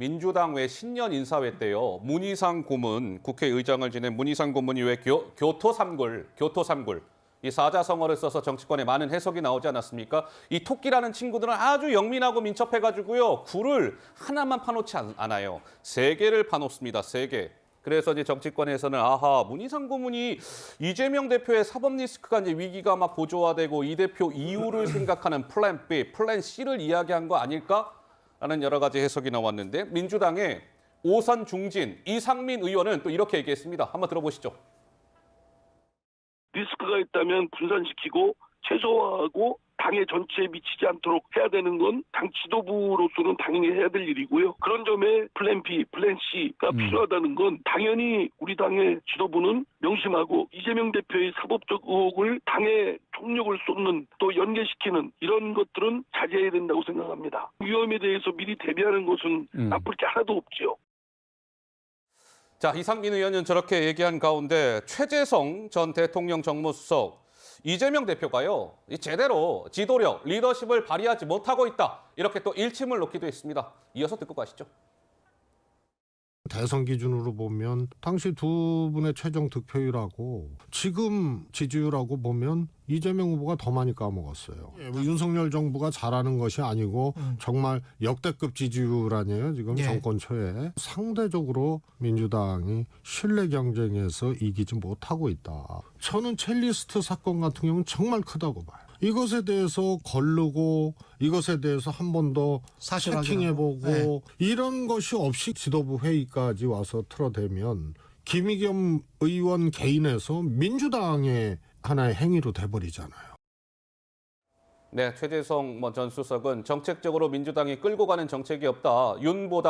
민주당 외 신년 인사회 때요. 문희상 고문, 국회의장을 지낸 문희상 고문이 왜 교토 삼굴, 이 사자성어를 써서 정치권에 많은 해석이 나오지 않았습니까? 이 토끼라는 친구들은 아주 영민하고 민첩해가지고요. 굴을 하나만 파놓지 않아요. 3개를 파놓습니다. 3개. 그래서 이제 정치권에서는 아하, 문희상 고문이 이재명 대표의 사법 리스크가 이제 위기가 막 고조화되고 이 대표 이후를 생각하는 플랜 B, 플랜 C를 이야기한 거 아닐까? 라는 여러 가지 해석이 나왔는데 민주당의 오선 중진 이상민 의원은 또 이렇게 얘기했습니다. 한번 들어보시죠. 리스크가 있다면 분산시키고 최소화하고 당의 전체에 미치지 않도록 해야 되는 건 당 지도부로서는 당연히 해야 될 일이고요. 그런 점에 플랜 B, 플랜 C가 필요하다는 건 당연히 우리 당의 지도부는 명심하고 이재명 대표의 사법적 의혹을 당의 총력을 쏟는 또 연계시키는 이런 것들은 자제해야 된다고 생각합니다. 위험에 대해서 미리 대비하는 것은 나쁠 게 하나도 없지요. 자, 이상민 의원은 저렇게 얘기한 가운데 최재성 전 대통령 정무수석 이재명 대표가요. 제대로 지도력, 리더십을 발휘하지 못하고 있다. 이렇게 또 일침을 놓기도 했습니다. 이어서 듣고 가시죠. 대선 기준으로 보면 당시 두 분의 최종 득표율하고 지금 지지율하고 보면 이재명 후보가 더 많이 까먹었어요. 윤석열 정부가 잘하는 것이 아니고 정말 역대급 지지율 아니에요. 지금 정권 초에 상대적으로 민주당이 신뢰 경쟁에서 이기지 못하고 있다. 저는 첼리스트 사건 같은 경우는 정말 크다고 봐요. 이것에 대해서 거르고 이것에 대해서 한 번 더 채팅해보고 이런 것이 없이 지도부 회의까지 와서 틀어대면 김의겸 의원 개인에서 민주당의 하나의 행위로 돼버리잖아요. 네, 최재성 전 수석은 정책적으로 민주당이 끌고 가는 정책이 없다.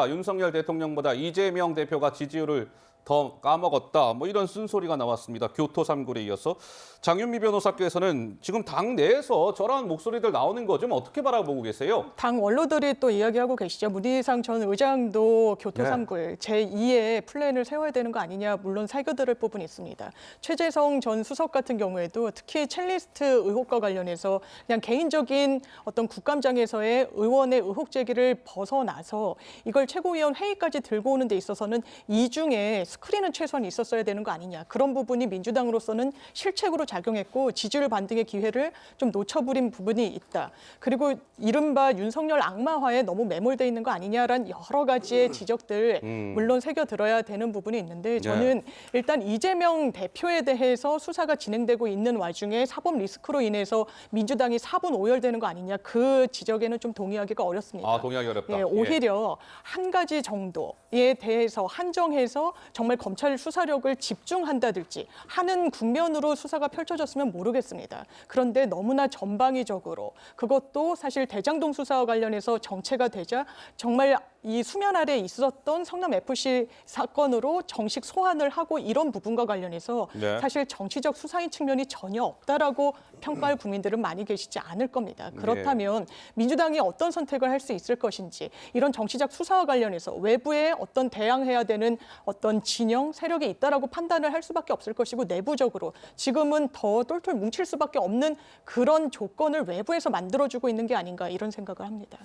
윤석열 대통령보다 이재명 대표가 지지율을 더 까먹었다. 뭐 이런 쓴소리가 나왔습니다. 교토 삼굴에 이어서 장윤미 변호사께서는 지금 당 내에서 저런 목소리들 나오는 거 좀 어떻게 바라보고 계세요? 당 원로들이 또 이야기하고 계시죠. 문희상 전 의장도 교토 삼굴 제2의 플랜을 세워야 되는 거 아니냐 물론 살펴들을 부분이 있습니다. 최재성 전 수석 같은 경우에도 특히 첼리스트 의혹과 관련해서 그냥 개인적인 어떤 국감장에서의 의원의 의혹 제기를 벗어나서 이걸 최고위원 회의까지 들고 오는 데 있어서는 이중에 스크린은 최소한 있었어야 되는 거 아니냐. 그런 부분이 민주당으로서는 실책으로 작용했고 지지율 반등의 기회를 좀 놓쳐버린 부분이 있다. 그리고 이른바 윤석열 악마화에 너무 매몰돼 있는 거 아니냐라는 여러 가지의 지적들 물론 새겨들어야 되는 부분이 있는데 저는 일단 이재명 대표에 대해서 수사가 진행되고 있는 와중에 사법 리스크로 인해서 민주당이 사분 오열되는 거 아니냐. 그 지적에는 좀 동의하기가 어렵습니다. 아, 동의하기 어렵다. 오히려 한 가지 정도에 대해서 한정해서 정말 검찰 수사력을 집중한다든지 하는 국면으로 수사가 펼쳐졌으면 모르겠습니다. 그런데 너무나 전방위적으로 그것도 사실 대장동 수사와 관련해서 정체가 되자 정말 이 수면 아래에 있었던 성남FC 사건으로 정식 소환을 하고 이런 부분과 관련해서 사실 정치적 수사인 측면이 전혀 없다라고 평가할 국민들은 많이 계시지 않을 겁니다. 그렇다면 민주당이 어떤 선택을 할 수 있을 것인지 이런 정치적 수사와 관련해서 외부에 어떤 대항해야 되는 어떤 진영, 세력이 있다라고 판단을 할 수밖에 없을 것이고 내부적으로 지금은 더 똘똘 뭉칠 수밖에 없는 그런 조건을 외부에서 만들어주고 있는 게 아닌가 이런 생각을 합니다.